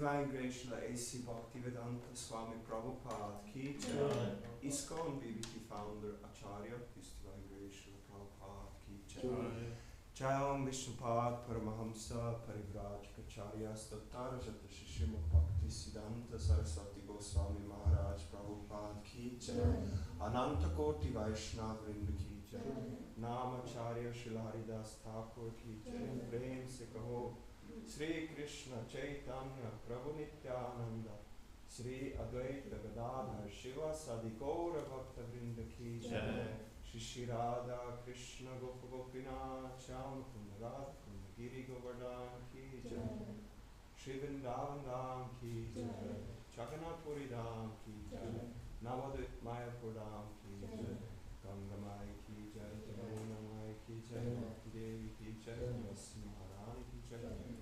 Divine Grace A.C. Bhaktivedanta Swami Prabhupada Ki Jai. ISKCON BBT founder Acharya, His Divine Grace Prabhupada Ki Jai. Jayam Vishnupad Paramahamsa Parivraj Kacharya Statara Jata Shishima Bhakti Siddhanta Saraswati Goswami Maharaj Prabhupada Ki Jai. Ananta Koti Vaishnav Vrinda Ki Jai. Namacharya Shilharidas Thakur Ki Jai. Prem Se Kaho Sri Krishna Chaitanya Prabhu Nityananda Sri Advaita Gadadhar Shiva Sadi Gaura Bhakta Vrinda Ki Jai. Shri Radha Krishna Gopa Gopinath Shyam Kunda Radha Kunda Giri Govardhan Ki Jai. Shri Vrindavan Dham Ki Jai. Jagannath Puri Dham Ki Jai. Navadvip Mayapur Dham Ki Jai. Ganga Mai Ki Jai. Jamuna Mai Ki Jai. Bhakti Devi Ki Jai. Yasmi Maharani Ki Jai.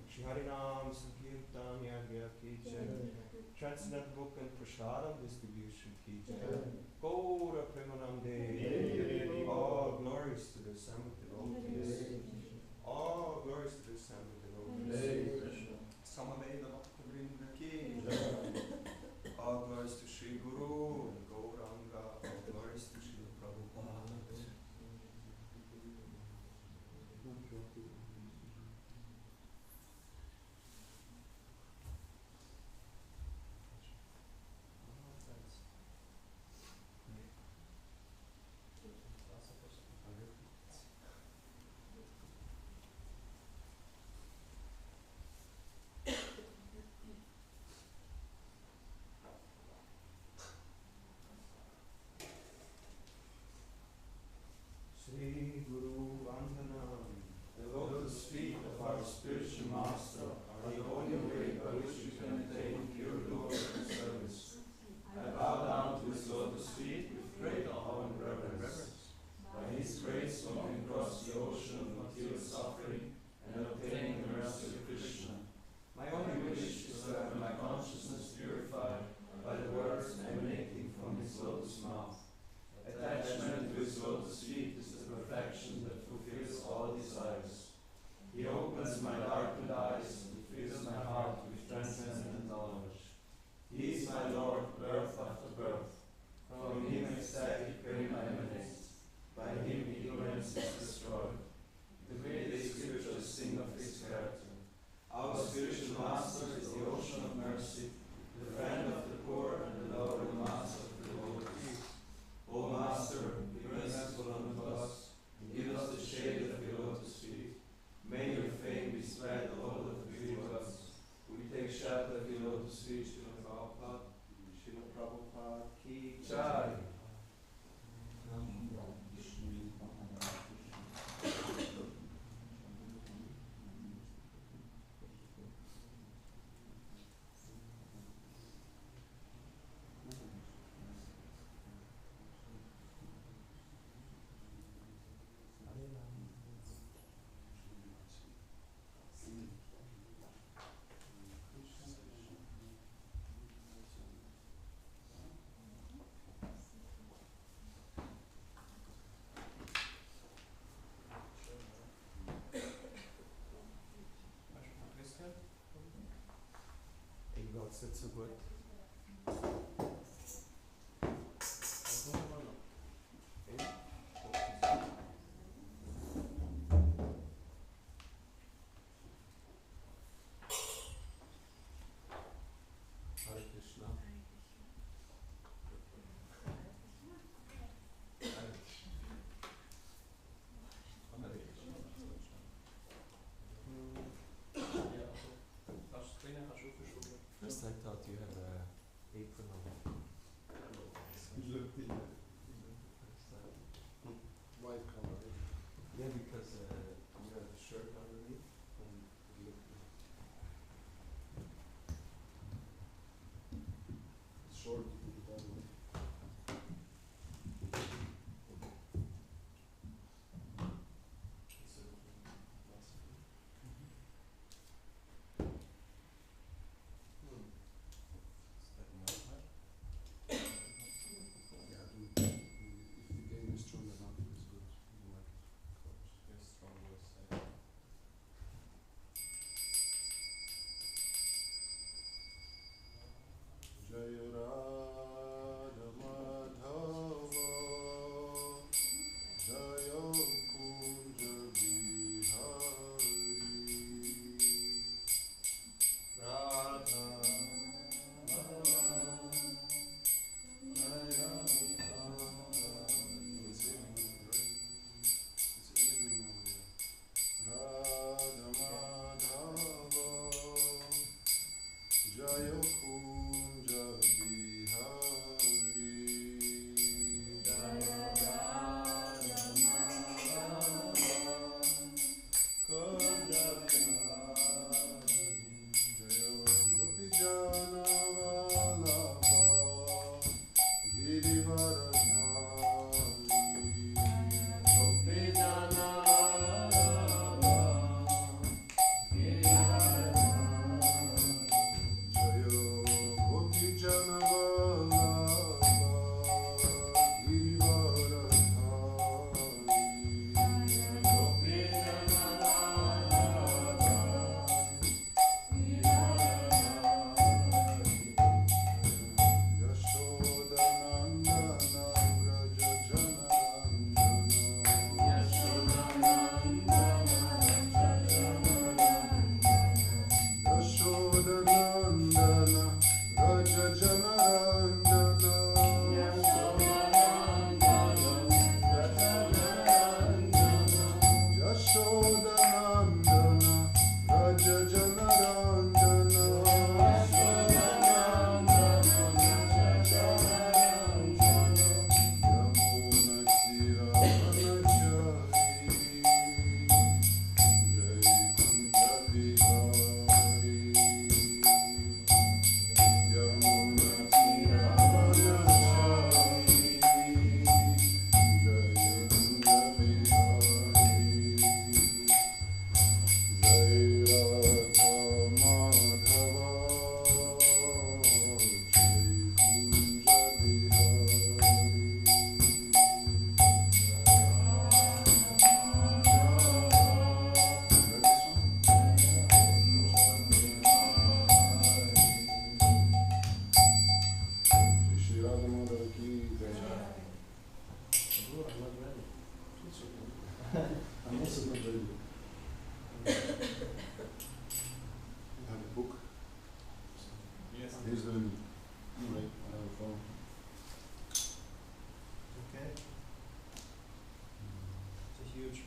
Shri Harinam Sankirtan Yagya Ki Jai. Transcendental Book and Prasadam Distribution Ki Jai. Gaura Premanande. All glories to the assembled devotees. All glories to the assembled devotees. Samaveda Bhakta Vrinda Ki Jai. All glories to Sri Guru and Gauranga. All glories to Sri Prabhupada. Sri Guru Vandanam. The lotus feet of our spiritual master are the only way by which we can attain pure glory and service. I bow down to his lotus feet with great awe and reverence. By his grace one can cross the ocean of material suffering and obtain the mercy of Krishna. My only wish is to have my consciousness purified by the words emanating from his lotus mouth. Attachment to his lotus feet is the perfection that fulfills all desires. He opens my darkened eyes and fills my heart with transcendent knowledge. He is my Lord, birth after birth. From him ecstatic prema emanates. By him ignorance is destroyed. The Vedic scriptures sing of his character. Our spiritual master is the ocean of mercy, the friend of the poor and the lover master of the devotees. O Master, be merciful unto us, and give us the shade of your lotus feet. May your fame be spread all over the three worlds. We take shelter of your lotus feet, Srila Prabhupada. Srila Prabhupada Ki Jai. Ignor's nicht so gut. Hare Krishna. First I thought you had an apron on. White color. Yeah, because you had a shirt underneath and it looked Short.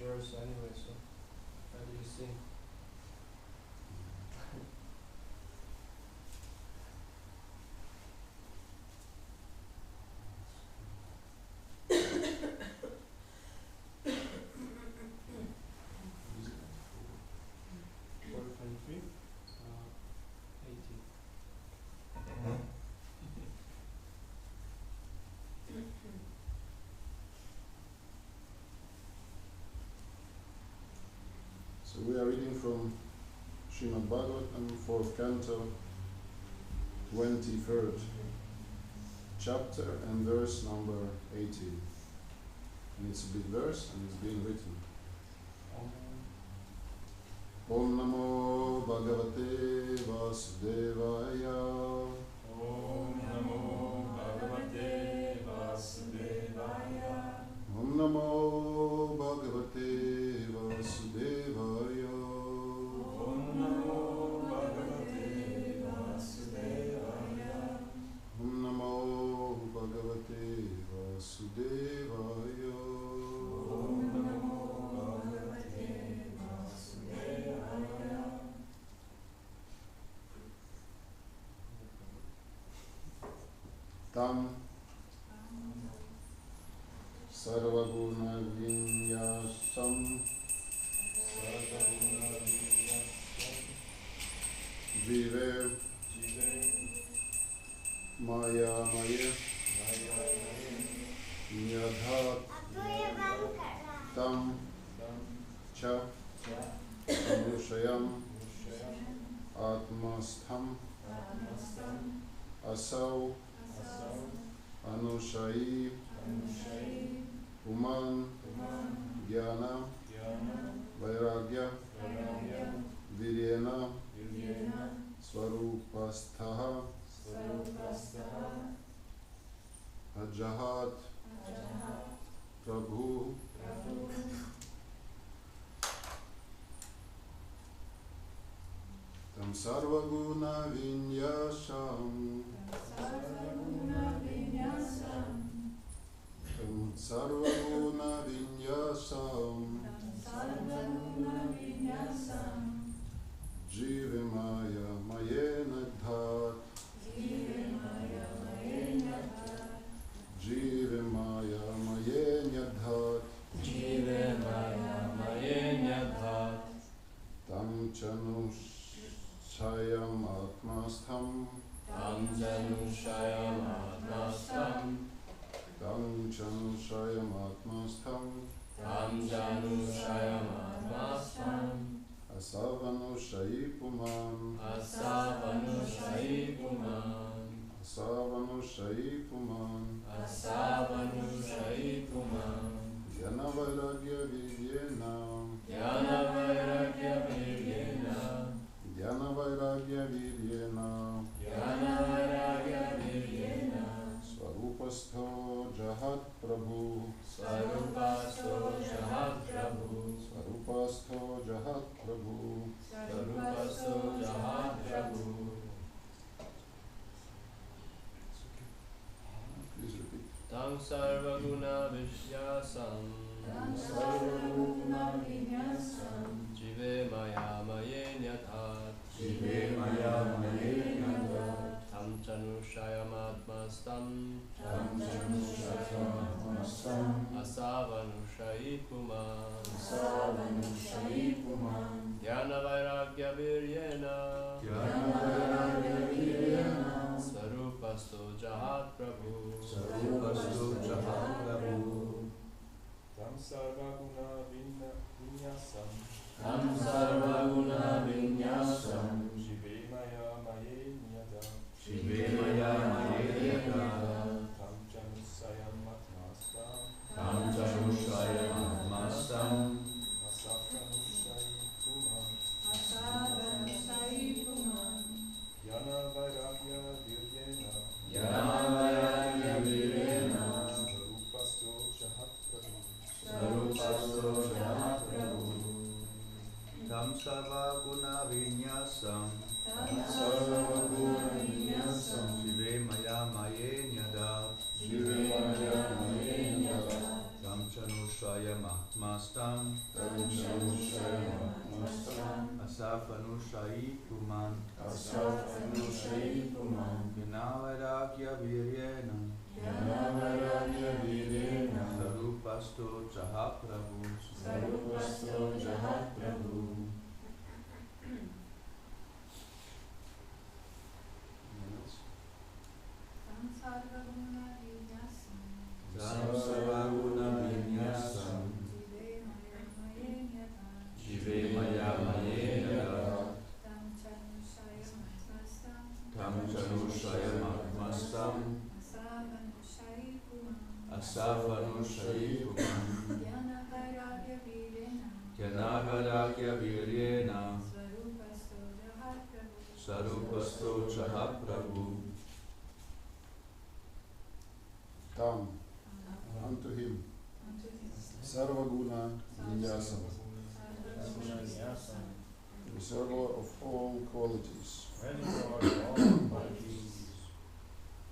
verse anyway, so how do you sing? So we are reading from Srimad Bhagavatam, 4th canto, 23rd chapter and verse number 18. And it's a big verse and it's being written. Om Namo Bhagavate Vasudevaya. Om Namo Bhagavate Vasudevaya. Om Namo Bhagavate Vasudevaya. Om Namo Bhagavate Vasudevaya. Om Namo Bhagavate Vasudevaya. Om Namo Bhagavate Vasudevaya. Tam Sarvaguna Vinyasam Jive Maya Maya Nyadhat Tam Cha Anushayam Atmastham Asau Anushayi Uman Jnana Vairagya Viryena Swarupasthaha Ajahat Prabhu Tam Sarvaguna Vinyasam Tam Sarvaguna Vinyasam Jivamaya Mayena Dhat Jivamaya Mayena Dhat Tam Chanushayam Atmastham Tam Chanushayam Atmastham Asavanushayi Puman Jnana Vairagya Viryena Swarupastho Jahat Prabhu Swarupastho Jahat Prabhu Please repeat. Tam Sarvaguna Vishyasam Jive Maya Mayenyatat Tam Chanushayam Atmastam Asavanushayi Puman Jnana Vairagya Viryena Swarupasto Jahat Prabhu Tam Sarvaguna Vinyasam Jive Maya Mayenyatat Tam Chanusayam Atmastam Asavanushayi Puman Jnana Vairagya Viryena Swarupasto Jahat Prabhu Tam Sarvaguna Vinyasam Asafanushai Puman Asafanushai Puman Vinavarakya Viryena Yanavaragya Virena Sarupasto Jaha Prabhu Sarupasto Jahat Prabhu. Samsarvaguna Vinyasam Jive Maya Mayena Tam Chanushayam Atmastam Asafanushai Puman Yanagarakya Viryena Sarupasto Jaha Prabhu. Tam, unto him, Sarvaguna Vinyasam, reservoir of all qualities,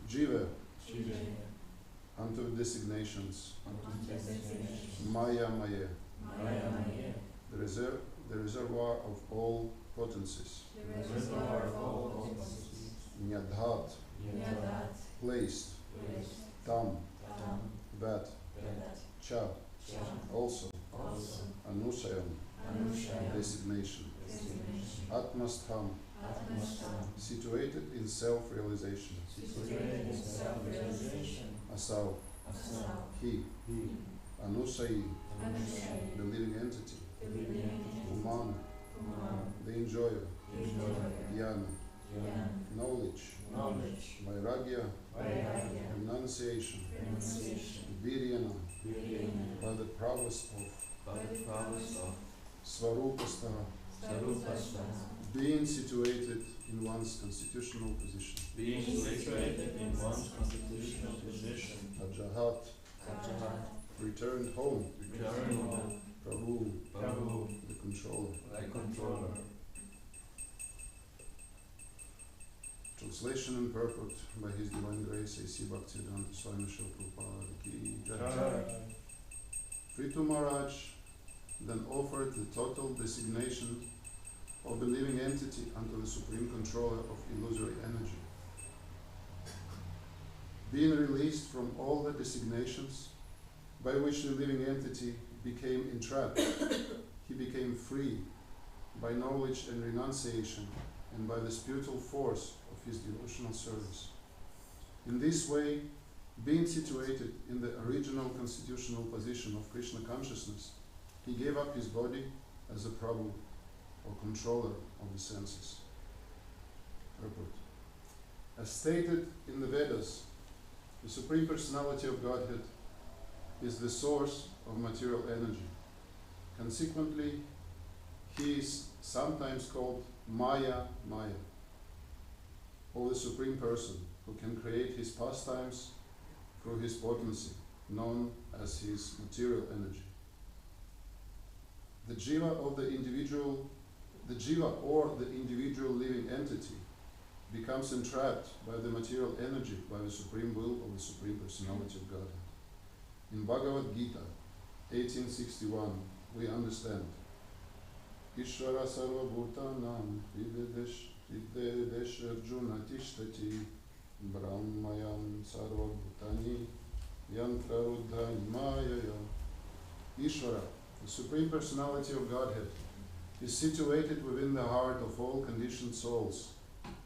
Jiva, unto designations, Maya Maya, the reservoir of all potencies, Nyadhat, placed, Tam, that, Cha, also, Anusayam, designation, Atmastham, situated in self-realization, Asau, he, Anusayi, the living entity, Uman, the enjoyer, Jnana, knowledge, Vairagya, renunciation, Viryana, by the prowess of Svarupastaha, being situated in one's constitutional position, Ajahat, returned home, Prabhu, the controller. Translation and purport by His Divine Grace A.C. Bhaktivedanta Swami Srila Prabhupada Ki Jai. Prithu Maharaj then offered the total designation of the living entity unto the Supreme Controller of illusory energy. Being released from all the designations by which the living entity became entrapped, he became free by knowledge and renunciation and by the spiritual force of his devotional service. In this way, being situated in the original constitutional position of Krishna consciousness, he gave up his body as a Prabhu, or controller of the senses. Purport. As stated in the Vedas, the Supreme Personality of Godhead is the source of material energy. Consequently, he is sometimes called Maya, or the Supreme Person, who can create his pastimes through his potency, known as his material energy. The jiva or the individual living entity becomes entrapped by the material energy, by the supreme will of the Supreme Personality of Godhead. In Bhagavad-Gita 1861, we understand Ishvara sarva bhutanam hridesh arjuna tishtati brahmayam sarva bhutani yantra ruddhani mayaya. Ishvara, the Supreme Personality of Godhead, is situated within the heart of all conditioned souls,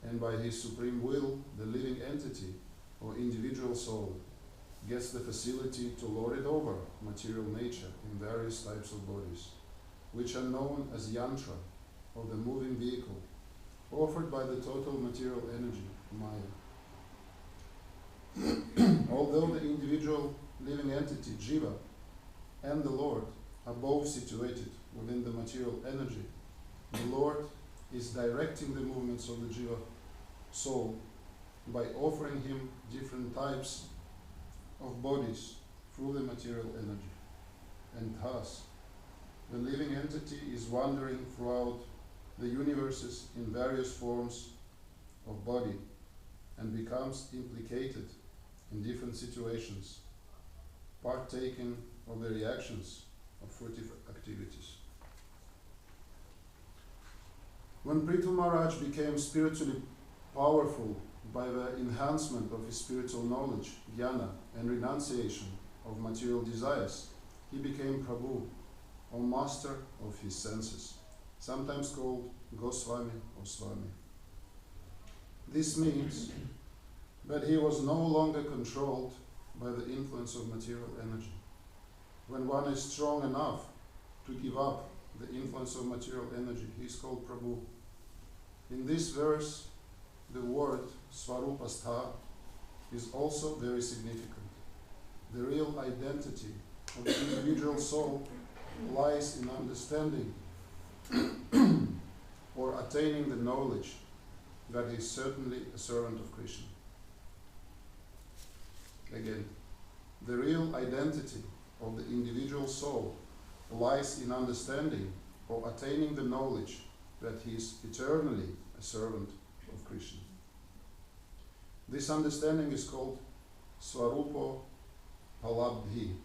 and by his supreme will, the living entity, or individual soul, gets the facility to lord it over material nature in various types of bodies, which are known as yantra, or the moving vehicle, offered by the total material energy, Maya. Although the individual living entity, Jiva, and the Lord are both situated within the material energy, the Lord is directing the movements of the Jiva soul by offering him different types of bodies through the material energy. And thus, the living entity is wandering throughout the universes in various forms of body and becomes implicated in different situations, partaking of the reactions of fruitive activities. When Prithu Maharaj became spiritually powerful by the enhancement of his spiritual knowledge, jnana, and renunciation of material desires, he became Prabhu, or master of his senses, sometimes called Goswami or Swami. This means that he was no longer controlled by the influence of material energy. When one is strong enough to give up the influence of material energy, he is called Prabhu. In this verse, the word Svarupastha is also very significant. The real identity of the individual soul lies in understanding or attaining the knowledge that he is certainly a servant of Krishna. Again, the real identity of the individual soul lies in understanding or attaining the knowledge that he is eternally a servant of Krishna. This understanding is called Svarupa Palabdhi.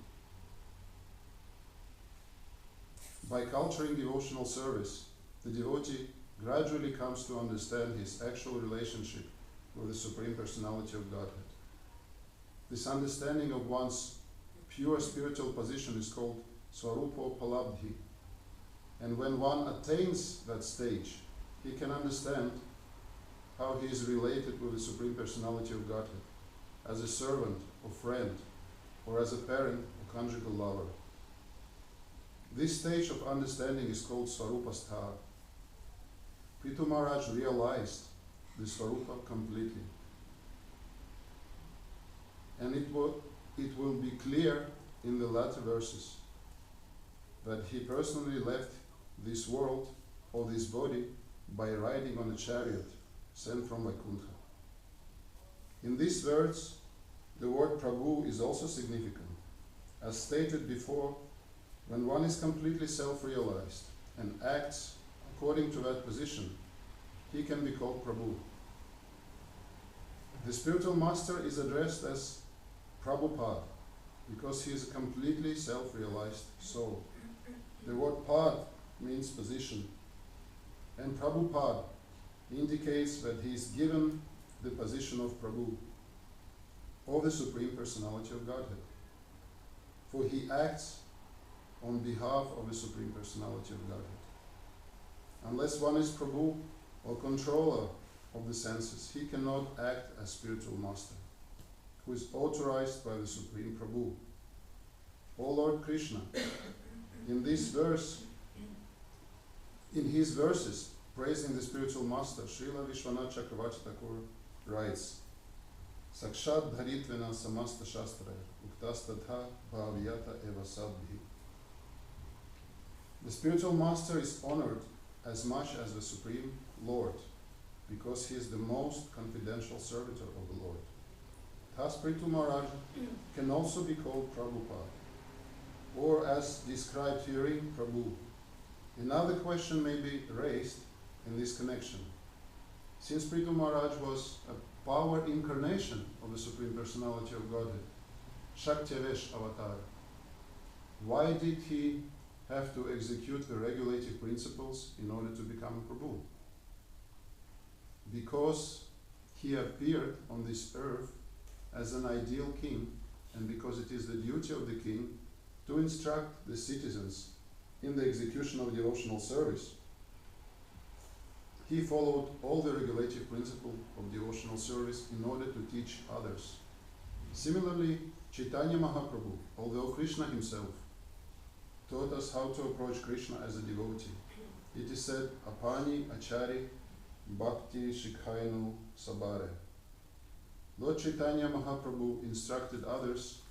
By culturing devotional service, the devotee gradually comes to understand his actual relationship with the Supreme Personality of Godhead. This understanding of one's pure spiritual position is called Svarupa Palabdhi. And when one attains that stage, he can understand how he is related with the Supreme Personality of Godhead, as a servant or friend, or as a parent or conjugal lover. This stage of understanding is called Svarupastha. Prithu Maharaj realized the Svarupa completely. And it will be clear in the latter verses that he personally left this world or this body by riding on a chariot sent from Vaikuntha. In this verse, the word Prabhu is also significant. As stated before, when one is completely self-realized and acts according to that position, he can be called Prabhu. The spiritual master is addressed as Prabhupada because he is a completely self-realized soul. The word Pad means position, and Prabhupada indicates that he is given the position of Prabhu, or the Supreme Personality of Godhead, for he acts on behalf of the Supreme Personality of Godhead. Unless one is Prabhu or controller of the senses, he cannot act as spiritual master, who is authorized by the Supreme Prabhu. O Lord Krishna, in this verse, in his verses praising the spiritual master, Srila Vishwanath Chakravarti Thakur writes, Sakshat Dharitvena Samasta Shastra Uktastatha Bhavyata Eva Sabhi. The spiritual master is honored as much as the Supreme Lord, because he is the most confidential servitor of the Lord. Thus Prithu Maharaj can also be called Prabhupada, or as described herein, Prabhu. Another question may be raised in this connection. Since Prithu Maharaj was a power incarnation of the Supreme Personality of Godhead, Shaktivesh avatar, why did he have to execute the regulative principles in order to become a Prabhu? Because he appeared on this earth as an ideal king, and because it is the duty of the king to instruct the citizens in the execution of devotional service, he followed all the regulative principles of devotional service in order to teach others. Similarly, Chaitanya Mahaprabhu, although Krishna himself, taught us how to approach Krishna as a devotee. It is said, Apani Achari Bhakti Shikhainu Sabare. Lord Chaitanya Mahaprabhu instructed others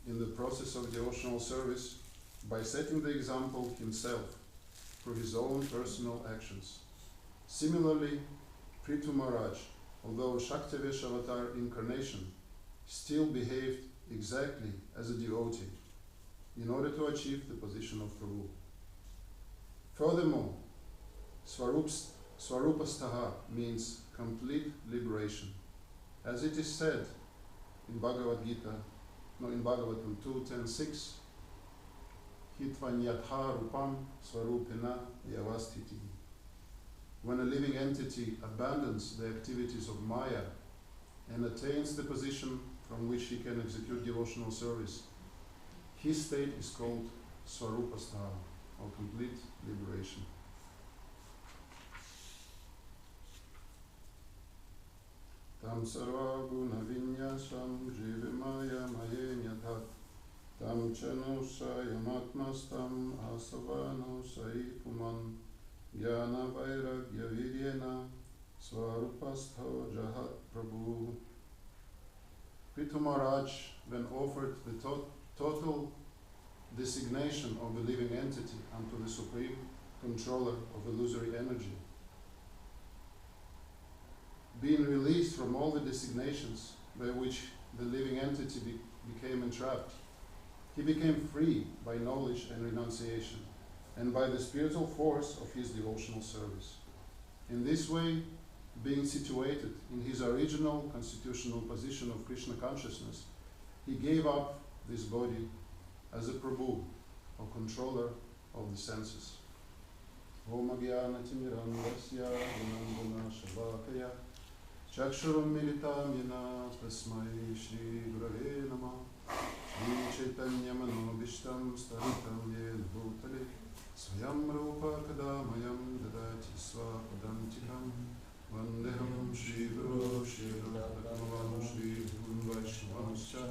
in the process of devotional service by setting the example himself through his own personal actions. Similarly, Prithu Maharaj, although Shaktivesh avatar incarnation, still behaved exactly as a devotee in order to achieve the position of Prabhu. Furthermore, Svarupastaha means complete liberation. As it is said in Bhagavad-Gita, in Bhagavatam 2.10.6, Hitvanyatha rupam svarupena vyavastiti. when a living entity abandons the activities of Maya and attains the position from which he can execute devotional service, his state is called Swarupastha, or complete liberation. Tam sarva guna vinyasam jivimaya mayen yathat tam chanusayam atmastam asavano saipuman jnana vairagya viryena svarupastho jahat prabhu. Prithu Maharaj, when offered the total designation of the living entity unto the supreme controller of illusory energy, being released from all the designations by which the living entity became entrapped, he became free by knowledge and renunciation, and by the spiritual force of his devotional service. In this way, being situated in his original constitutional position of Krishna consciousness, he gave up this body as a Prabhu, or controller of the senses. Om Agyana Timirandasya Gunandana Shavakaya Chakshuram Militam Yena Tasmai Shri Gurave Namah Shri Chaitanya Manobishtam Staritam Yen Bhutale Swayam Rupa Kadamayam Dadati Swapadantikam Vandeham Shri Guru Shri Radhakamavam Shri Guru Vaishnavamscha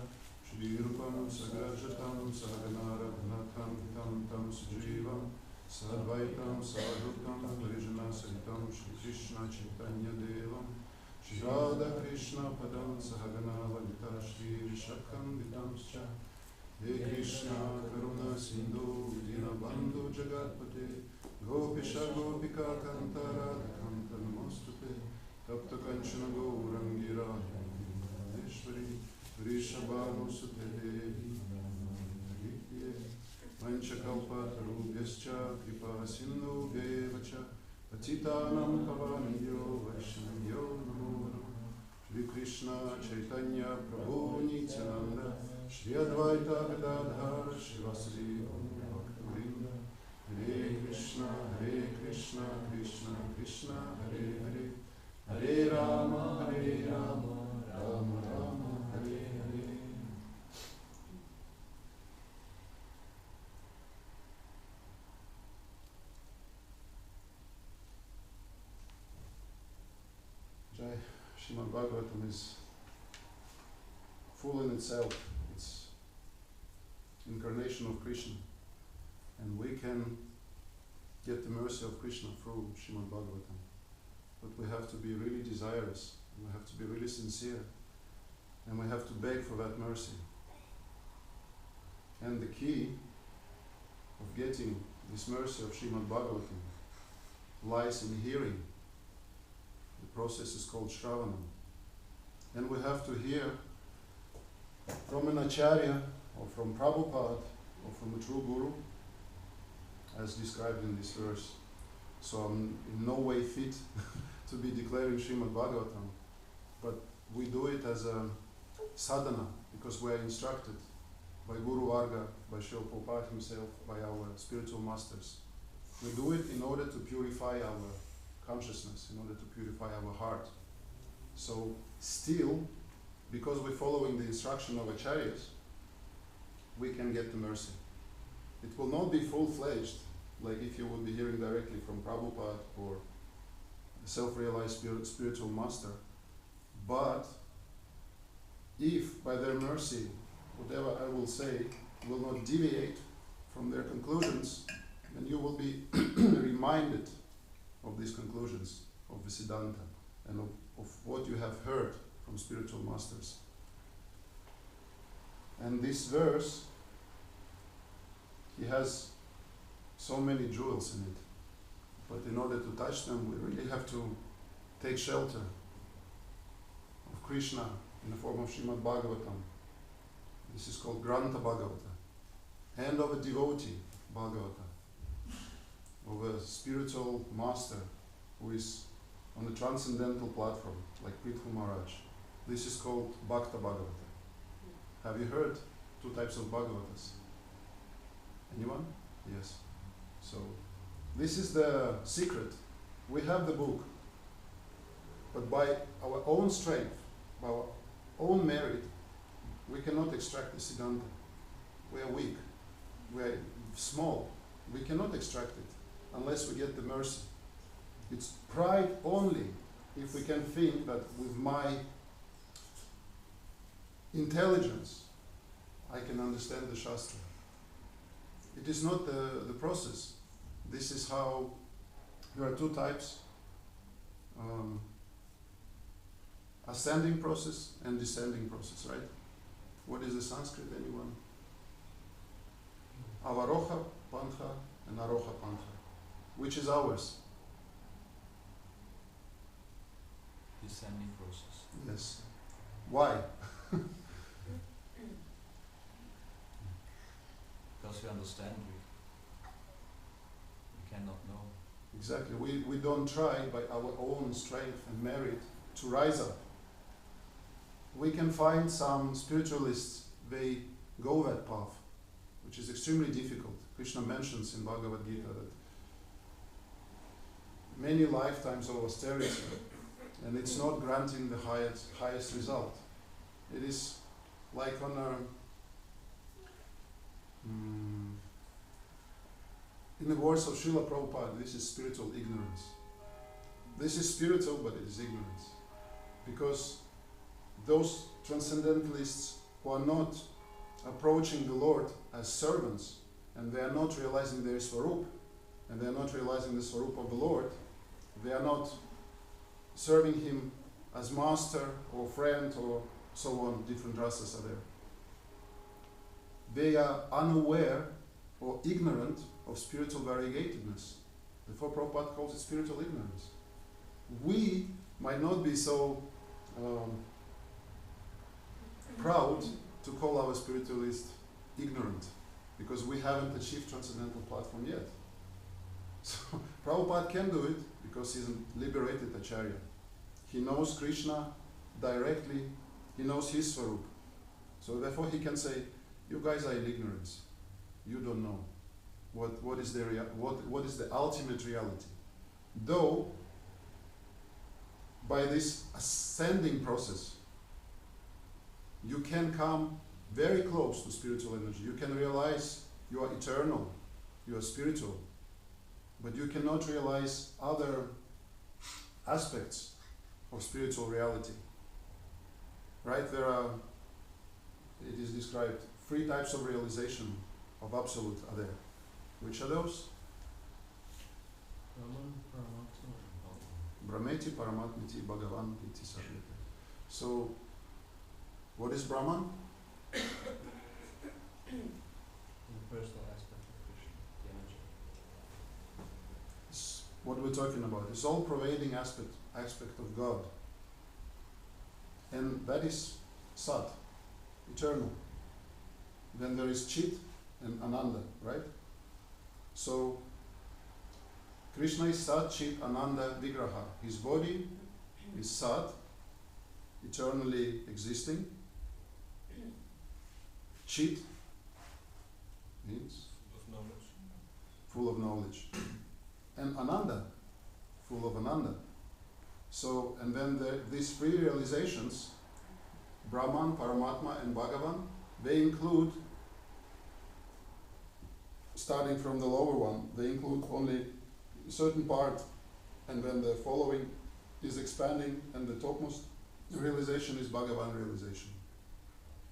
Shri Rupam Sagrajatam Saganara Bhanatham Tam Tam Sujivam Sadvaitam Sadhutam Varijana Saitam Shri Krishna Chaitanya Devam Shri Radha Krishna Padam Sahagana Lalita Shri Vishakam Vitamscha He Krishna Karuna Sindhu Dinabandhu Jagatpate Gopisha Gopika Kantara Kanta Namostute Tapta Kanchana Gaurangira Ishvari Vrishabhanu Sute Devi Vanchakalpatarubhyascha Kripa Sindhu Devacha Patitanam Pavanyo Vaishnavyo Namo Namo Shri Krishna Chaitanya Prabhu Nityananda Shri Advaita Gadadhar Shivasri Bhaktivinoda Hare Krishna Krishna Krishna Hare Hare Hare Rama Rama Rama Hare Hare. Jai, Srimad Bhagavatam is full in itself. It's incarnation of Krishna, and we can get the mercy of Krishna through Srimad Bhagavatam. But we have to be really desirous, and we have to be really sincere, and we have to beg for that mercy. And the key of getting this mercy of Srimad Bhagavatam lies in hearing. The process is called Shravanam. And we have to hear from an Acharya, or from Prabhupada, or from a true Guru, as described in this verse. So I'm in no way fit to be declaring Srimad Bhagavatam, but we do it as a sadhana, because we are instructed by Guru Varga, by Srila Prabhupada himself, by our spiritual masters. We do it in order to purify our consciousness, in order to purify our heart. So still, because we're following the instruction of Acharyas, we can get the mercy. It will not be full-fledged, like if you would be hearing directly from Prabhupada or a self-realized spiritual master, but if by their mercy, whatever I will say will not deviate from their conclusions, then you will be reminded of these conclusions of Siddhanta and of what you have heard from spiritual masters. And this verse, he has so many jewels in it, but in order to touch them, we really have to take shelter of Krishna in the form of Srimad Bhagavatam. This is called Granta Bhagavata, and of a devotee Bhagavata, of a spiritual master who is on the transcendental platform, like Prithu Maharaj. This is called Bhakta Bhagavata. Have you heard two types of Bhagavatas? Anyone? Yes. So this is the secret We have the book, but by our own strength, by our own merit, we cannot extract the Siddhanta. We are weak. We are small. We cannot extract it unless we get the mercy. It's pride only if we can think that with my intelligence I can understand the Shastra. It is not the process. This is how there are two types, ascending process and descending process, right? What is the Sanskrit, anyone? Avaroha Pantha and Aroha Pantha. Which is ours? Descending process. Yes. Why? Because we understand, we cannot know. Exactly. We don't try by our own strength and merit to rise up. We can find some spiritualists, they go that path, which is extremely difficult. Krishna mentions in Bhagavad Gita that many lifetimes of austerity, and it's not granting the highest result. It is like on a in the words of Srila Prabhupada, this is spiritual ignorance. This is spiritual, but it is ignorance. Because those transcendentalists who are not approaching the Lord as servants, and they are not realizing their Swarup, and they are not realizing the Swarup of the Lord, they are not serving Him as master or friend or so on, different rasas are there. They are unaware or ignorant of spiritual variegatedness. Therefore Prabhupada calls it spiritual ignorance. We might not be so proud to call our spiritualist ignorant, because we haven't achieved transcendental platform yet. So Prabhupada can do it because he's a liberated Acharya. He knows Krishna directly, he knows his Swarup. So therefore he can say, you guys are in ignorance. You don't know what is the ultimate reality. Though by this ascending process, you can come very close to spiritual energy. You can realize you are eternal, you are spiritual, but you cannot realize other aspects of spiritual reality. Right? It is described, 3 types of realization of Absolute are there. Which are those? Brahmeti, Paramatmiti, Bhagavan, Iti, Savyate. So, what is Brahman? The personal aspect of Krishna, the energy. It's what we're talking about. It's all pervading aspect of God. And that is Sat, eternal. Then there is Chit and Ananda, right? So Krishna is Sat, Chit, Ananda, Vigraha. His body is Sat, eternally existing. Chit means full of knowledge. And Ananda, full of Ananda. So, and then these 3 realizations, Brahman, Paramatma and Bhagavan, they include, starting from the lower one, they include only a certain part, and then the following is expanding, and the topmost realization is Bhagavan realization.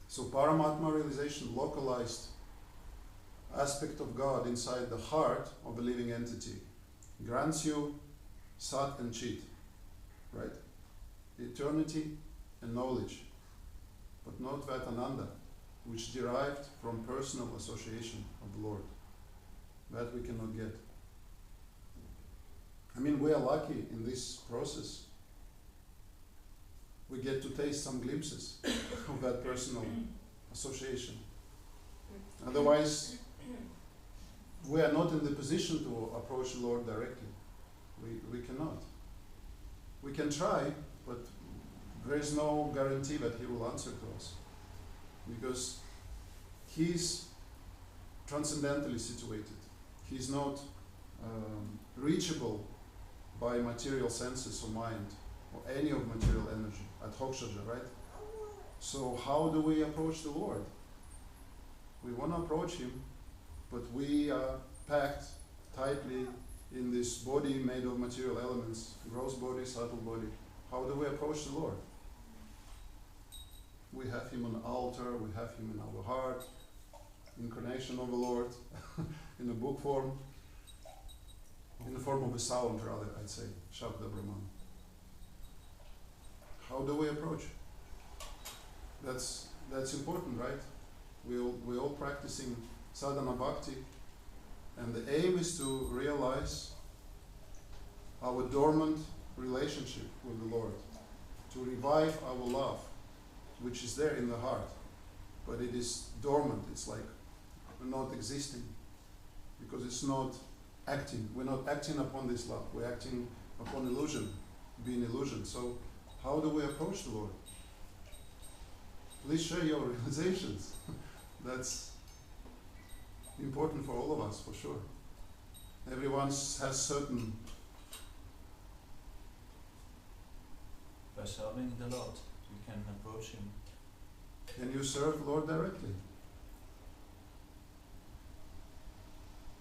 So Paramatma realization, localized aspect of God inside the heart of the living entity, grants you Sat and Chit, right? Eternity and knowledge, but not that Ananda, which derived from personal association of the Lord. That we cannot get. I mean, we are lucky in this process. We get to taste some glimpses of that personal association. Otherwise, we are not in the position to approach the Lord directly. We cannot. We can try, but there is no guarantee that He will answer to us, because He is transcendentally situated. He is not reachable by material senses or mind, or any of material energy, adhokshaja, right? So how do we approach the Lord? We want to approach Him, but we are packed tightly in this body made of material elements, gross body, subtle body. How do we approach the Lord? We have Him on the altar, we have Him in our heart, incarnation of the Lord, in a book form, in the form of a sound rather, I'd say, Shabda Brahman. How do we approach? That's important, right? We're all practicing sadhana bhakti, and the aim is to realize our dormant relationship with the Lord, to revive our love, which is there in the heart, but it is dormant. It's like not existing, because it's not acting. We're not acting upon this love. We're acting upon illusion, being illusion. So how do we approach the Lord? Please share your realizations. That's important for all of us, for sure. Everyone has certain... By serving the Lord, we can approach Him. Can you serve the Lord directly?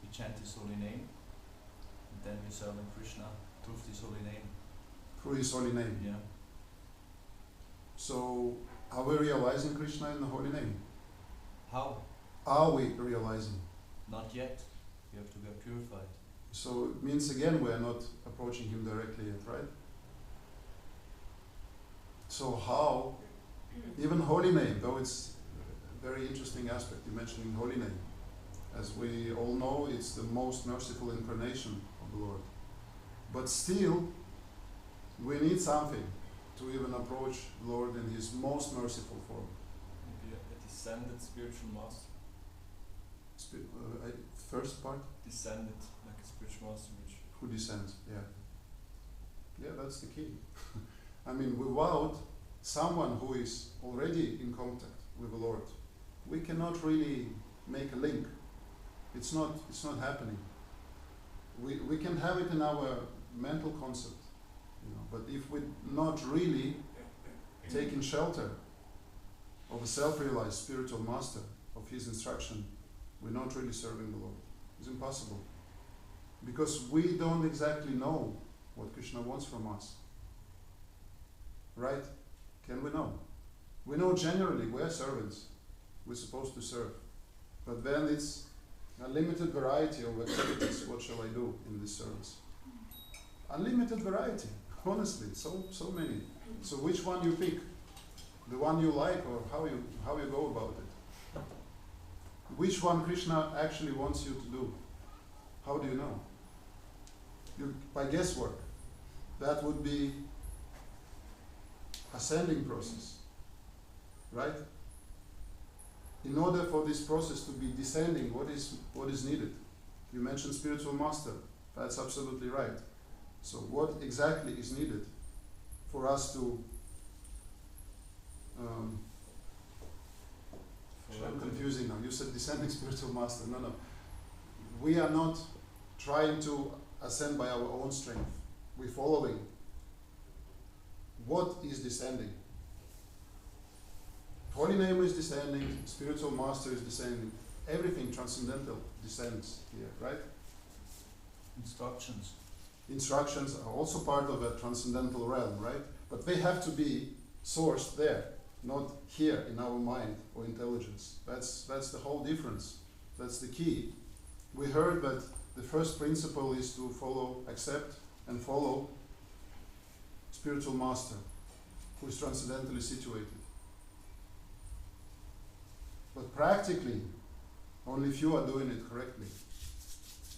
We chant His holy name, and then we serve Krishna through His holy name. Through His holy name. Yeah. So, are we realizing Krishna in the holy name? How? Are we realizing? Not yet. We have to get purified. So it means again we are not approaching Him directly yet, right? So how, even holy name, though it's a very interesting aspect, you're mentioning holy name. As we all know, it's the most merciful incarnation of the Lord. But still, we need something to even approach the Lord in His most merciful form. Maybe a descended spiritual master. First part? Descended, like a spiritual master which... Who descends, yeah. Yeah, that's the key. I mean, without someone who is already in contact with the Lord, we cannot really make a link. It's not happening. We can have it in our mental concept, you know, but if we're not really taking shelter of a self-realized spiritual master, of His instruction, we're not really serving the Lord. It's impossible. Because we don't exactly know what Krishna wants from us. Right? Can we know? We know generally we're servants. We're supposed to serve. But then it's a limited variety of activities. What shall I do in this service? Unlimited variety. Honestly, so many. So which one you pick? The one you like, or how you go about it? Which one Krishna actually wants you to do? How do you know? By guesswork. That would be ascending process, right? In order for this process to be descending, what is needed? You mentioned spiritual master. That's absolutely right. So what exactly is needed for us to I'm confusing now. You said descending spiritual master. No. We are not trying to ascend by our own strength. We're following. What is descending? Holy name is descending, spiritual master is descending. Everything transcendental descends here, right? Instructions. Instructions are also part of a transcendental realm, right? But they have to be sourced there, not here in our mind or intelligence. That's the whole difference. That's the key. We heard that the first principle is to follow, accept and follow spiritual master who is transcendentally situated. But practically, only few are doing it correctly.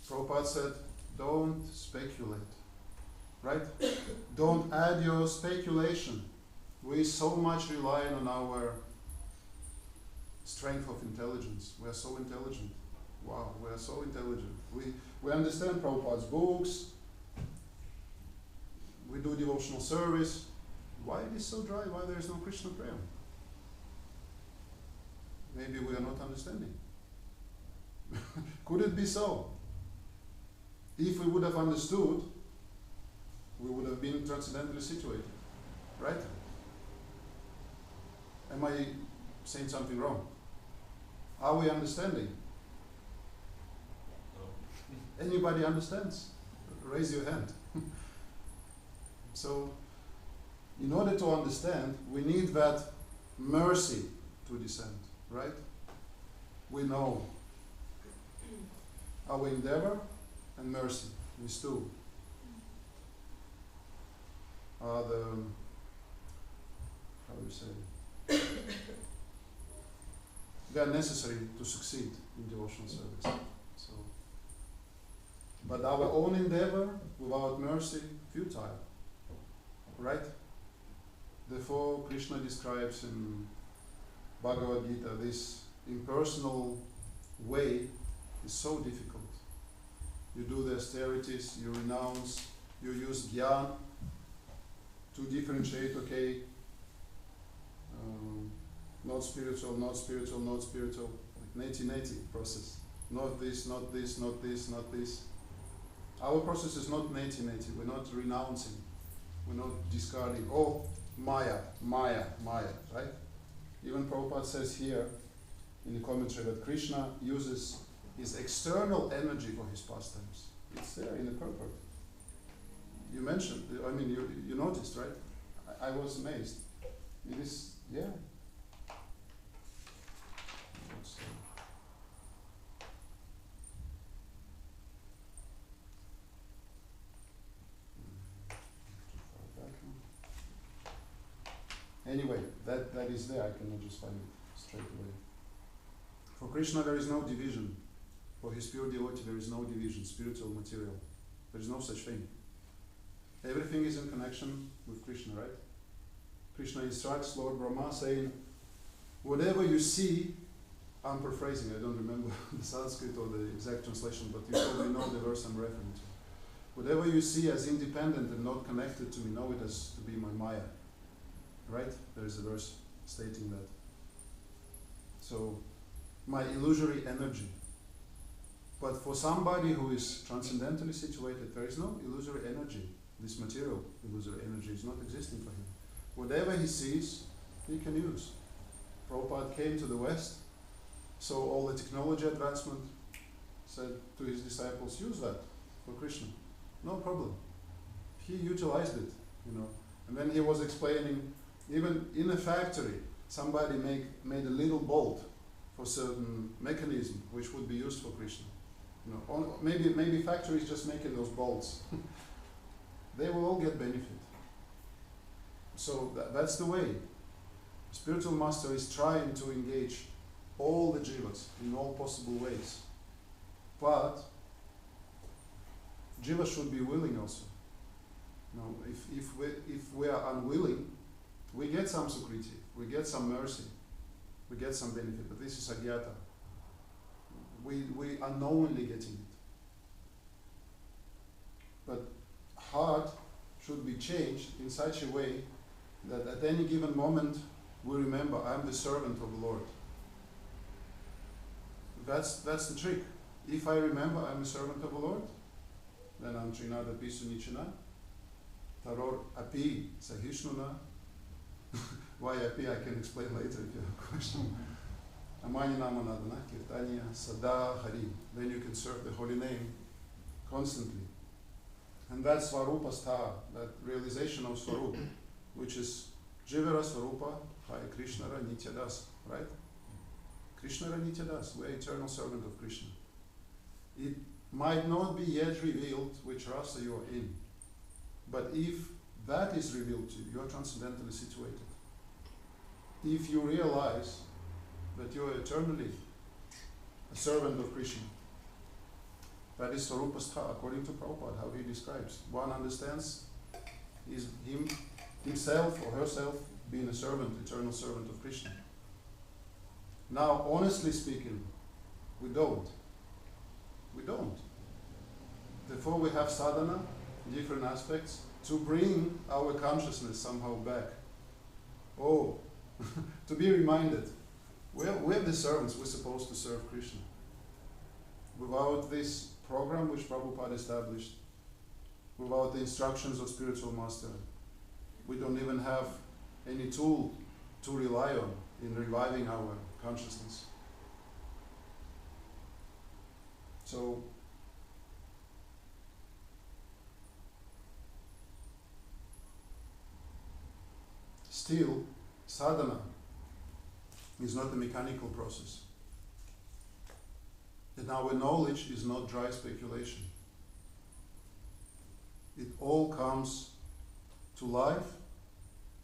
Prabhupada said, don't speculate, right? Don't add your speculation. We so much rely on our strength of intelligence. We are so intelligent. Wow, we are so intelligent. We understand Prabhupada's books. We do devotional service. Why it is so dry? Why there is no Krishna prayer? Maybe we are not understanding. Could it be so? If we would have understood we would have been transcendently situated, right? Am I saying something wrong? Are we understanding? No. Anybody understands? Raise your hand. So, in order to understand, we need that mercy to descend, right? We know our endeavor and mercy, these two are the, how do you say, they are necessary to succeed in devotional service. So, but our own endeavor without mercy, futile, right? Therefore, Krishna describes in Bhagavad Gita this impersonal way is so difficult. You do the austerities, you renounce, you use jnana to differentiate, okay, not spiritual, not spiritual, not spiritual, like neti process. Not this, not this, not this, not this. Our process is not neti, we're not renouncing, we're not discarding, oh, Maya, right? Even Prabhupada says here in the commentary that Krishna uses his external energy for his pastimes. It's there in the purport. You mentioned, I mean, you noticed, right? I was amazed. It is, yeah. Anyway, that is there. I cannot just find it straight away. For Krishna, there is no division. For his pure devotee, there is no division, spiritual, material. There is no such thing. Everything is in connection with Krishna, right? Krishna instructs Lord Brahma saying, whatever you see, I'm paraphrasing, I don't remember the Sanskrit or the exact translation, but you probably know the verse I'm referring to. Whatever you see as independent and not connected to me, know it as to be my Maya. Right? There is a verse stating that. So, my illusory energy. But for somebody who is transcendentally situated, there is no illusory energy. This material illusory energy is not existing for him. Whatever he sees, he can use. Prabhupada came to the West, saw all the technology advancement, said to his disciples, use that for Krishna. No problem. He utilized it, you know. And then he was explaining, even in a factory, somebody made a little bolt for certain mechanism which would be used for Krishna. You know, maybe factories just making those bolts. They will all get benefit. So that's the way. The spiritual master is trying to engage all the jivas in all possible ways. But jivas should be willing also. You know, if we are unwilling, we get some sukriti, we get some mercy, we get some benefit, but this is agyata. We unknowingly getting it. But heart should be changed in such a way that at any given moment we remember, I'm the servant of the Lord. That's the trick. If I remember I'm a servant of the Lord, then I'm Trinada Pisu Nichana, Taror Api Sahishnuna. Why Api I can explain later if you have a question. Amani Namanadana, Kirtanya, Sada, Hari. Then you can serve the holy name constantly. And that's Svarupa Stha, that realization of Svarupa, which is Jivara Svarupa, Hare Krishnara Nitya Das, right? Krishnara Nitya Das, we're eternal servant of Krishna. It might not be yet revealed which rasa you are in, but if that is revealed to you, you are transcendentally situated. If you realize that you are eternally a servant of Krishna, that is Svarupastha, according to Prabhupada, how he describes. One understands himself or herself being a servant, eternal servant of Krishna. Now, honestly speaking, we don't. We don't. Therefore, we have sadhana, different aspects, to bring our consciousness somehow back. Oh, to be reminded, we're the servants, we're supposed to serve Krishna. Without this program which Prabhupada established, without the instructions of spiritual master. We don't even have any tool to rely on in reviving our consciousness. So, still, sadhana is not a mechanical process. And our knowledge is not dry speculation. It all comes to life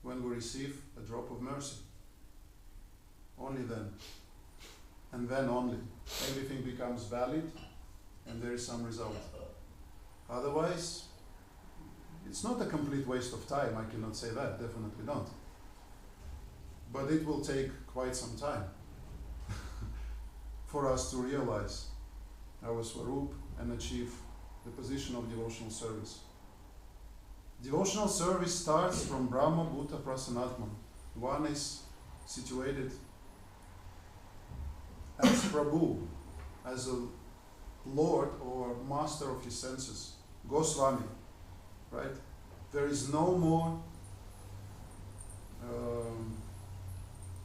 when we receive a drop of mercy. Only then. And then only. Everything becomes valid and there is some result. Otherwise, it's not a complete waste of time, I cannot say that, definitely not. But it will take quite some time for us to realize our Swarup and achieve the position of devotional service. Devotional service starts from Brahma, Bhuta, Prasanatman. One is situated as Prabhu, as a Lord or master of his senses, Goswami, right? There is no more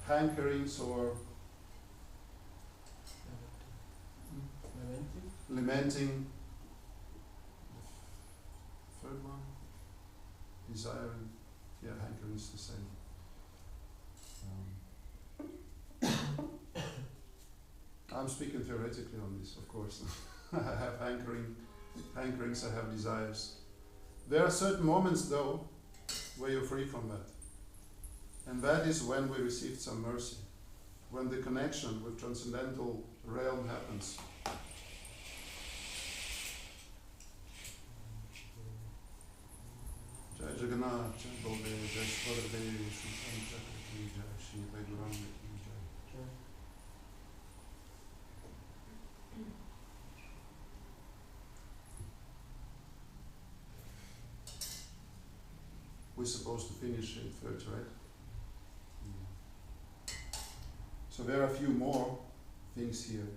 hankerings or lamenting. The third one, desiring. Yeah, hankering is the same. I'm speaking theoretically on this, of course. I have hankerings, I have desires. There are certain moments, though, where you're free from that. And that is when we received some mercy, when the connection with transcendental realm happens. Jai Jagannath, Jai Baldev, Jai Shvaradev, Shri Sankirti, Jai Shri Vaiduranga Ki Jai. We're supposed to finish at 8:30, right? So there are a few more things here.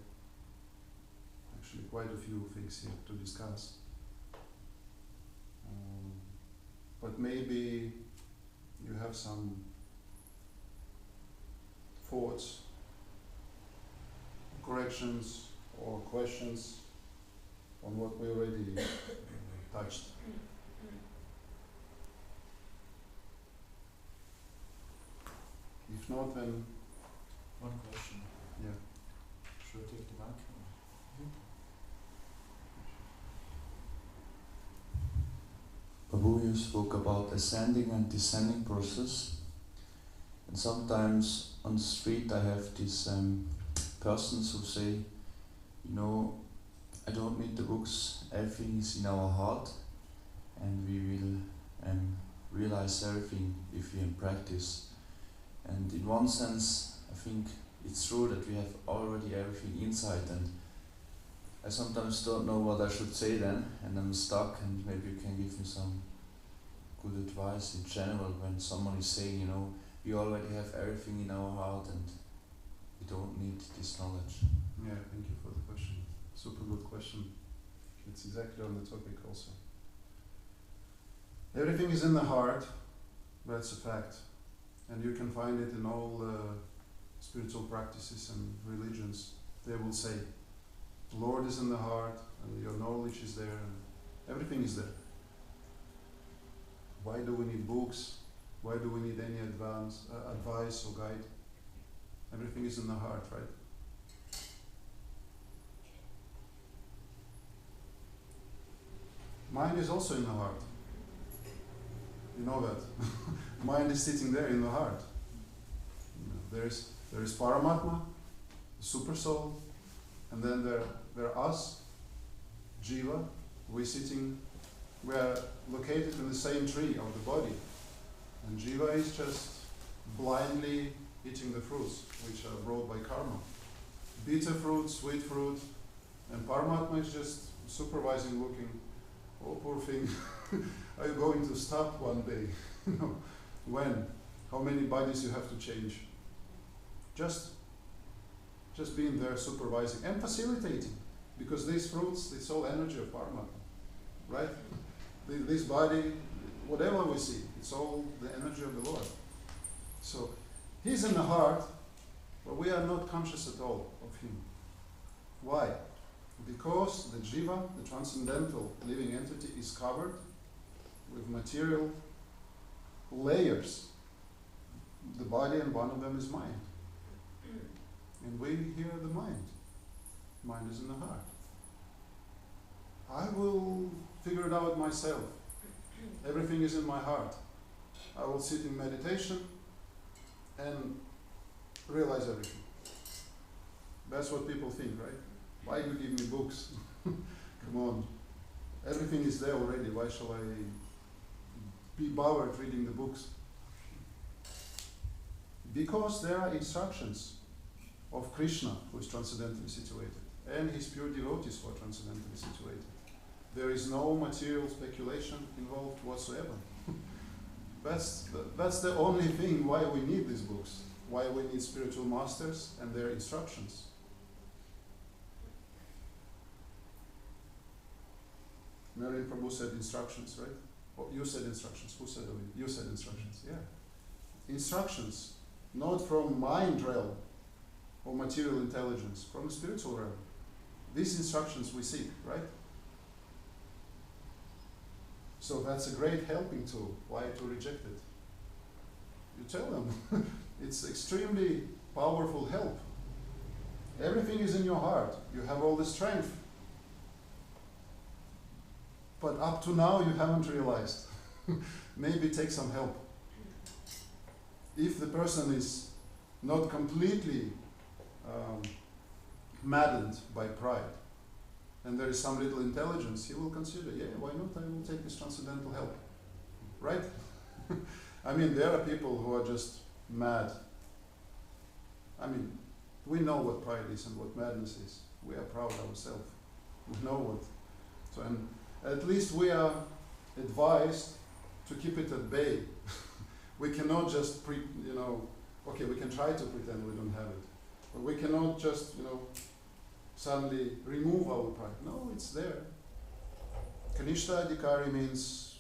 Actually, quite a few things here to discuss. But maybe you have some thoughts, corrections, or questions on what we already touched. If not, then One question. yeah. Should I take the mic? Prabhu, you spoke about ascending and descending process. And sometimes on the street I have these persons who say, you know, I don't need the books, everything is in our heart and we will realize everything if we practice. And in one sense, I think it's true that we have already everything inside, and I sometimes don't know what I should say then, and I'm stuck, and maybe you can give me some good advice in general when someone is saying, you know, we already have everything in our heart and we don't need this knowledge. Yeah, thank you for the question. Super good question. It's exactly on the topic also. Everything is in the heart, that's a fact. And you can find it in all spiritual practices and religions. They will say, the Lord is in the heart, and your knowledge is there, and everything is there. Why do we need books? Why do we need any advice or guide? Everything is in the heart, right? Mind is also in the heart. You know that. Mind is sitting there in the heart. There is Paramatma, the super soul, and then there are us, Jiva. We are located in the same tree of the body. And Jiva is just blindly eating the fruits which are brought by karma. Bitter fruit, sweet fruit, and Paramatma is just supervising, looking, oh poor thing, are you going to stop one day? When? How many bodies you have to change? Just being there, supervising and facilitating, because these fruits, it's all energy of Paramatma, right? This body, whatever we see, it's all the energy of the Lord. So He's in the heart, but we are not conscious at all of Him. Why? Because the jiva, the transcendental living entity, is covered with material layers. The body, and one of them is mind. And we hear the mind. Mind is in the heart. I will figure it out myself. Everything is in my heart. I will sit in meditation and realize everything. That's what people think, right? Why you give me books? Come on. Everything is there already. Why shall I be bothered reading the books? Because there are instructions of Krishna, who is transcendentally situated, and his pure devotees who are transcendentally situated. There is no material speculation involved whatsoever. That's the only thing why we need these books, why we need spiritual masters and their instructions. Marian Prabhu said instructions, right? Oh, you said instructions. Who said it? You said instructions. Yeah. Instructions, not from mind realm or material intelligence, from the spiritual realm. These instructions we seek, right? So that's a great helping tool. Why to reject it? You tell them. It's extremely powerful help. Everything is in your heart. You have all the strength. But up to now you haven't realized. Maybe take some help. If the person is not completely maddened by pride, and there is some little intelligence, he will consider, yeah, why not? I will take this transcendental help. Right? I mean, there are people who are just mad. I mean, we know what pride is and what madness is. We are proud ourselves. We know what. So, and at least we are advised to keep it at bay. We cannot just, okay, we can try to pretend we don't have it. But we cannot just, suddenly remove our pride. No, it's there. Kanishta Adhikari means,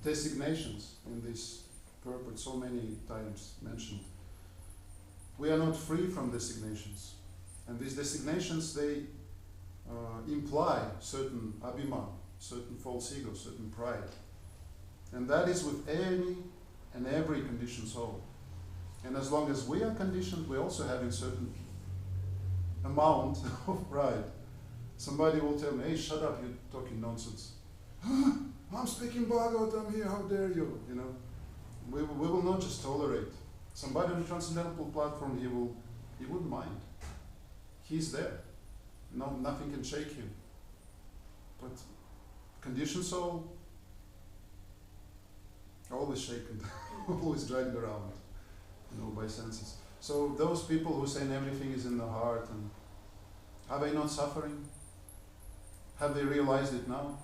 designations in this purport, so many times mentioned. We are not free from designations. And these designations, they imply certain abhiman, certain false ego, certain pride. And that is with any and every conditioned soul. And as long as we are conditioned, we also have a certain amount of pride. Somebody will tell me, hey, shut up, you're talking nonsense. I'm speaking Bhagavatam here, how dare you? We will not just tolerate. Somebody on the transcendental platform, he wouldn't mind. He's there. No, nothing can shake him. But conditioned soul, always shaken, always dragged around, by senses. So those people who say everything is in the heart, and are they not suffering? Have they realized it now?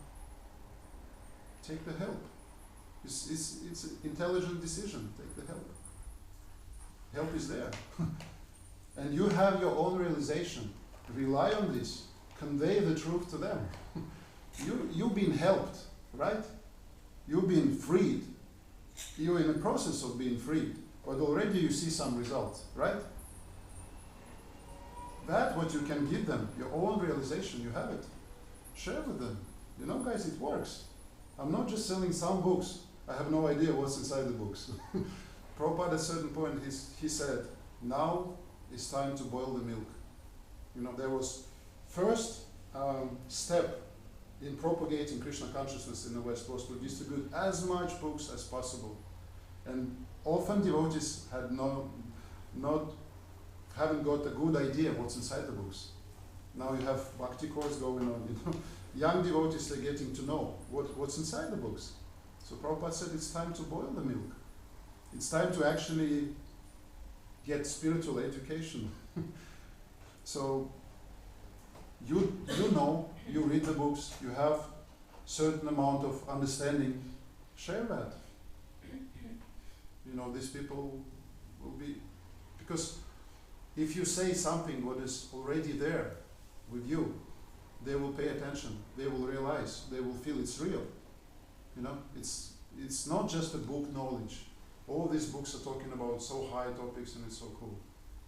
Take the help. It's an intelligent decision. Take the help. Help is there. And you have your own realization. Rely on this. Convey the truth to them. You've been helped, right? You've been freed. You're in the process of being freed. But already you see some results, right? That what you can give them, your own realization, you have it. Share with them. Guys, it works. I'm not just selling some books. I have no idea what's inside the books. Prabhupada at a certain point, he said, now it's time to boil the milk. There was first step in propagating Krishna consciousness in the West was to distribute as much books as possible. And often devotees haven't got a good idea what's inside the books. Now you have bhakti course going on. Young devotees, they're getting to know what's inside the books. So Prabhupada said it's time to boil the milk. It's time to actually get spiritual education. So you read the books, you have certain amount of understanding, share that. These people will be, because if you say something what is already there with you, they will pay attention, they will realize, they will feel it's real. You know, it's not just a book knowledge. All these books are talking about so high topics and it's so cool.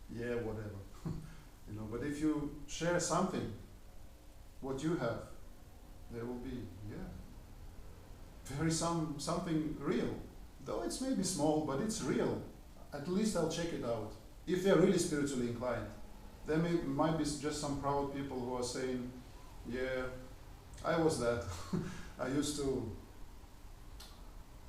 Yeah, whatever. You know, but if you share something, what you have, there will be, something real. Though it's maybe small, but it's real. At least I'll check it out. If they're really spiritually inclined. There might be just some proud people who are saying, yeah, I was that. I used to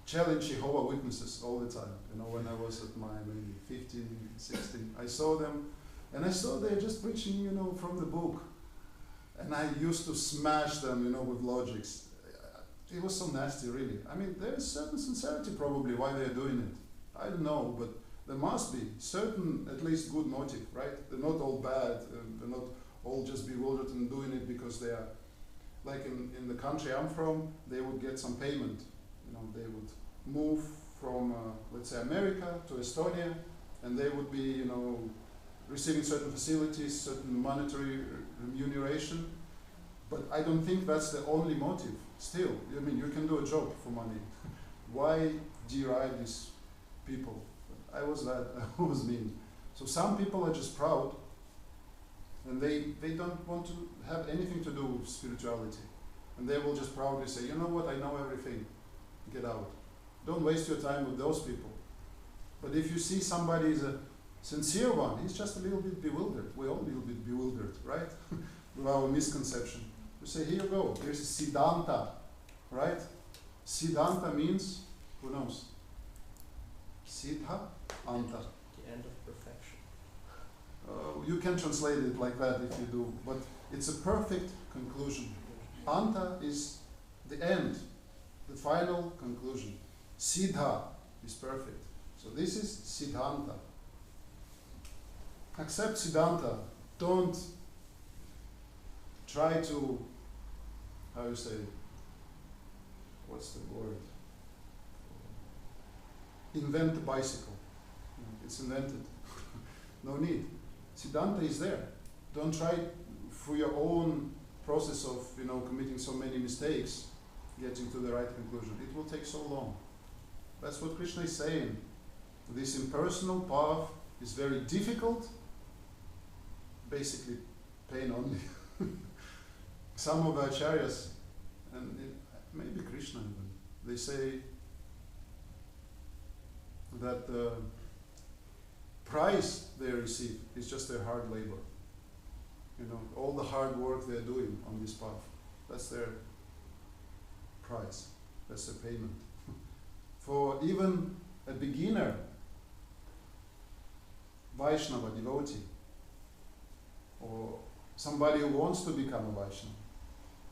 challenge Jehovah's Witnesses all the time. You know, when I was at my maybe 15, 16, I saw them, and I saw they're just preaching, you know, from the book. And I used to smash them, you know, with logics. It was so nasty, really. I mean, there is certain sincerity probably why they're doing it. I don't know, but there must be certain, at least good motive, right? They're not all bad, they're not all just bewildered and doing it because they are, like in the country I'm from, they would get some payment. You know, they would move from, let's say, America to Estonia, and they would be, you know, receiving certain facilities, certain monetary remuneration. But I don't think that's the only motive. Still, I mean, you can do a job for money. Why deride these people? I was that, I was mean. So some people are just proud, and they don't want to have anything to do with spirituality. And they will just proudly say, you know what, I know everything. Get out. Don't waste your time with those people. But if you see somebody is a sincere one, he's just a little bit bewildered. We're all a little bit bewildered, right? With our misconception. You say, here you go, here's Siddhanta, right? Siddhanta means, who knows? Siddha, Anta. The end of perfection. You can translate it like that if you do, but it's a perfect conclusion. Anta is the end, the final conclusion. Siddha is perfect. So this is Siddhanta. Accept Siddhanta. Don't try to, how you say, what's the word? Invent the bicycle. It's invented. No need. Siddhanta is there. Don't try through your own process of, you know, committing so many mistakes, getting to the right conclusion. It will take so long. That's what Krishna is saying. This impersonal path is very difficult, basically pain only. Some of the acharyas, and maybe Krishna even, they say that the price they receive is just their hard labor. You know, all the hard work they're doing on this path, that's their price, that's their payment. For even a beginner Vaishnava devotee, or somebody who wants to become a Vaishnava,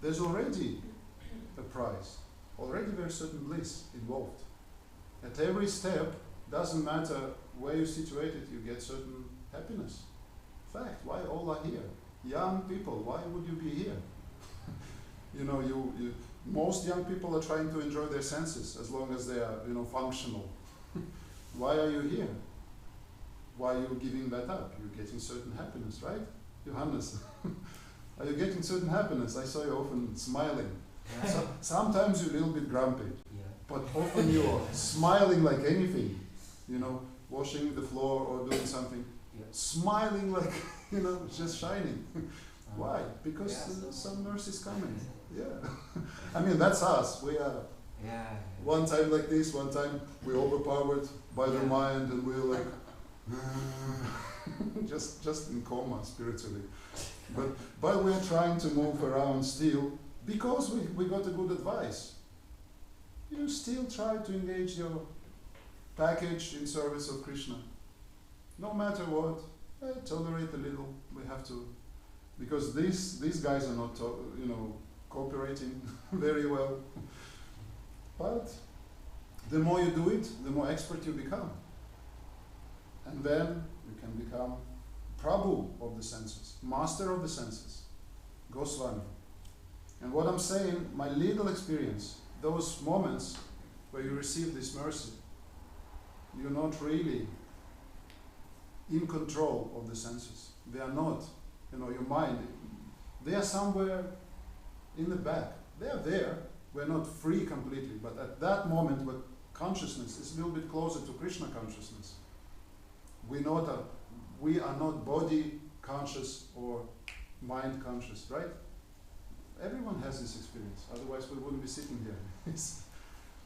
there's already a price, already there's certain bliss involved. At every step, doesn't matter where you're situated, you get certain happiness. In fact, why all are here? Young people, why would you be here? You know, most young people are trying to enjoy their senses as long as they are, you know, functional. Why are you here? Why are you giving that up? You're getting certain happiness, right? Johannes, are you getting certain happiness? I saw you often smiling. Yeah. So, sometimes you're a little bit grumpy, Yeah. but often you're smiling like anything, you know, washing the floor or doing something. Yeah. Smiling like, you know, just shining. Why? Because some mercy is coming. Yeah. I mean, that's us. We are one time like this, one time we're overpowered by the mind and we're like, just in coma spiritually. But we're trying to move around still because we got a good advice. You still try to engage your package in service of Krishna. No matter what, tolerate a little. We have to, because these guys are not, you know, cooperating very well. But the more you do it, the more expert you become. And then you can become Prabhu of the senses, master of the senses, Goswami. And what I'm saying, my little experience, those moments where you receive this mercy, you're not really in control of the senses. They are not, you know, your mind. They are somewhere in the back. They are there. We're not free completely, but at that moment where consciousness is a little bit closer to Krishna consciousness, we are not body conscious or mind conscious, right? Everyone has this experience, otherwise we wouldn't be sitting here.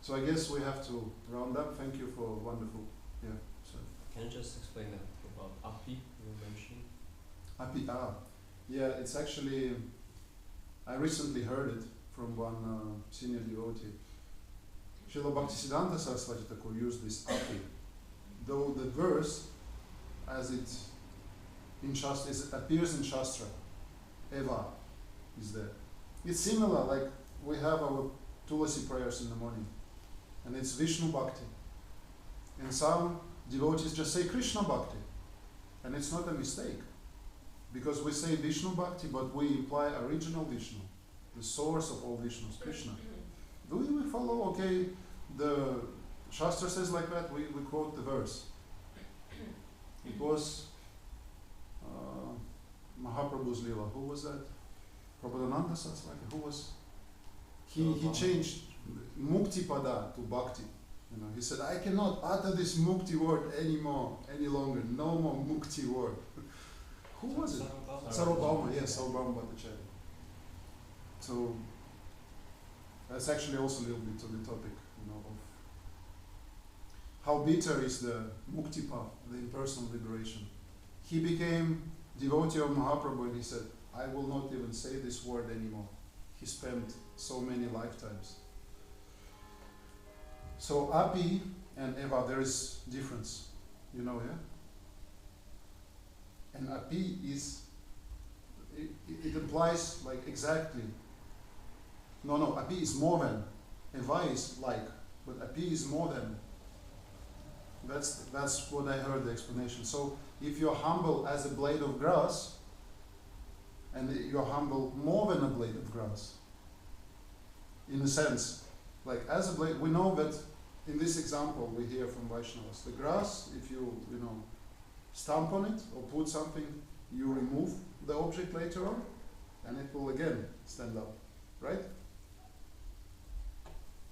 So I guess we have to round up. Thank you for wonderful, so. Can you just explain that about api you were mentioning? Api, yeah, it's actually, I recently heard it from one senior devotee. Srila Bhaktisiddhanta Saraswati Thakur used this api, though the verse, as it in Shastra, it appears in Shastra, Eva is there. It's similar, like we have our Tulasi prayers in the morning, and it's Vishnu Bhakti. And some devotees just say Krishna Bhakti, and it's not a mistake, because we say Vishnu Bhakti, but we imply original Vishnu, the source of all Vishnus, Krishna. Do we follow? Okay, the Shastra says like that, we quote the verse. It was Mahaprabhu's Leela. Who was that? Prabhupada Saraswati. Who was? He changed Mukti Pada to Bhakti. You know, he said, I cannot utter this Mukti word any longer. No more Mukti word. Who was it? Sarvabhauma. Yes, Sarvabhauma Bhattacharya. So that's actually also a little bit to the topic, you know, of how bitter is the Mukti path, the impersonal liberation. He became devotee of Mahaprabhu and he said, I will not even say this word anymore. He spent so many lifetimes. So Api and Eva, there is difference, you know, yeah? And Api is, it implies like exactly. No, Api is more than. Eva is like, but Api is more than. That's what I heard the explanation. So if you're humble as a blade of grass, and you're humble more than a blade of grass, in a sense, like as a blade, we know that in this example we hear from Vaishnavas, the grass, if you stamp on it or put something, you remove the object later on, and it will again stand up, right?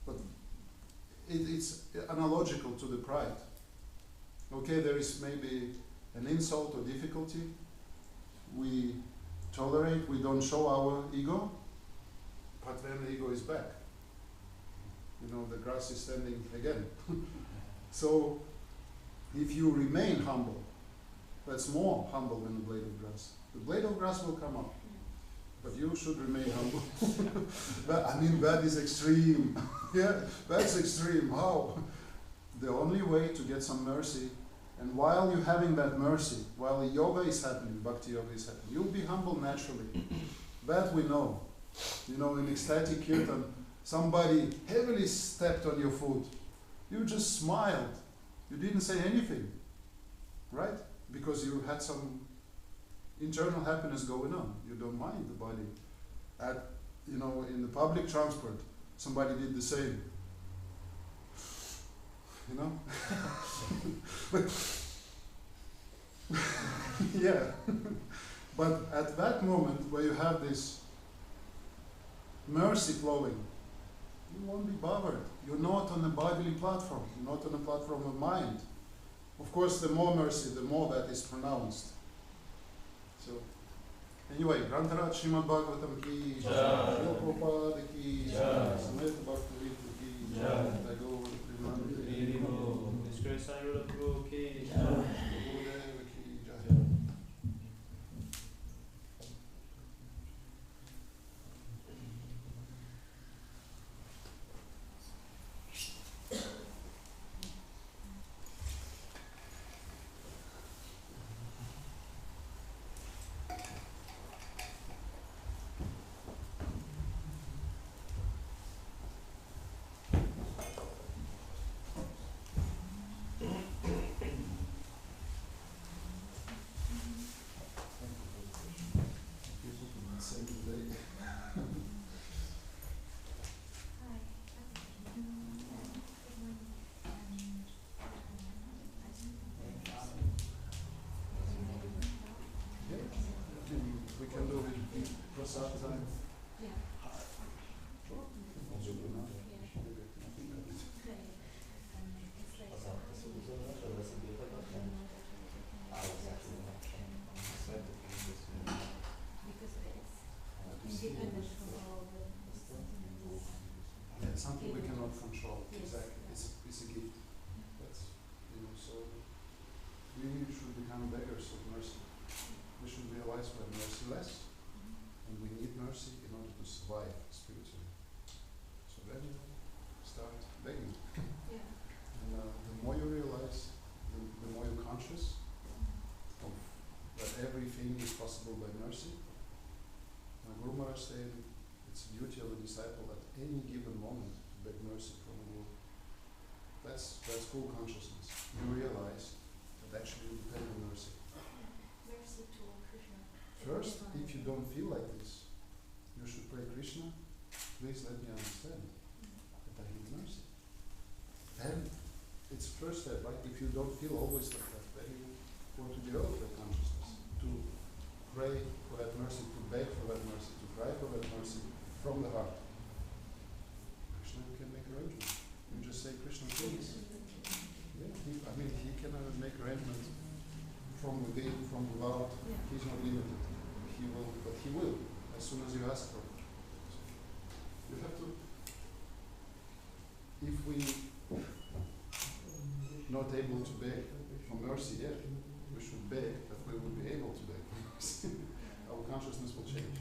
But it's analogical to the pride. Okay, there is maybe an insult or difficulty. We tolerate, we don't show our ego, but then the ego is back. You know, the grass is standing again. So, if you remain humble, that's more humble than the blade of grass. The blade of grass will come up, but you should remain humble. That is extreme. Yeah, that's extreme. How? The only way to get some mercy, and while you're having that mercy, while the yoga is happening, bhakti yoga is happening, you'll be humble naturally. That we know. You know, in ecstatic kirtan, somebody heavily stepped on your foot. You just smiled. You didn't say anything. Right? Because you had some internal happiness going on. You don't mind the body. In the public transport, somebody did the same. You know? Yeah. But at that moment where you have this mercy flowing, you won't be bothered. You're not on a bodily platform. You're not on a platform of mind. Of course, the more mercy, the more that is pronounced. So, anyway, Grantaraj Srimad Bhagavatam ki jai, Srila Prabhupada ki jai, Sameta Bhaktivinoda ki jai, Tagore Premanande, His Grace Aniruddha Prabhu ki jai, Gurudeva ki jai. We can do it in prasad time. Yeah. realize we are merciless, and we need mercy in order to survive spiritually. So then start begging. And the more you realize, the more you're conscious of that everything is possible by mercy. My Guru Maharaj said it's the duty of a disciple at any given moment to beg mercy from the Lord. That's full consciousness. You realize that actually you depend on mercy. Mercy to Krishna. First, if you don't feel like this, you should pray, Krishna, please let me understand that I need mercy. And it's first step, right? If you don't feel always like that, then you want to develop that consciousness, to pray for that mercy, to beg for that mercy, to cry for that mercy from the heart. Krishna can make arrangements. You just say, Krishna, please. Yeah, he can make arrangements from within, from without. He's not limited. He will, as soon as you ask for it. You have to, if we not able to beg for mercy yet, we should beg that we will be able to beg for mercy. Our consciousness will change.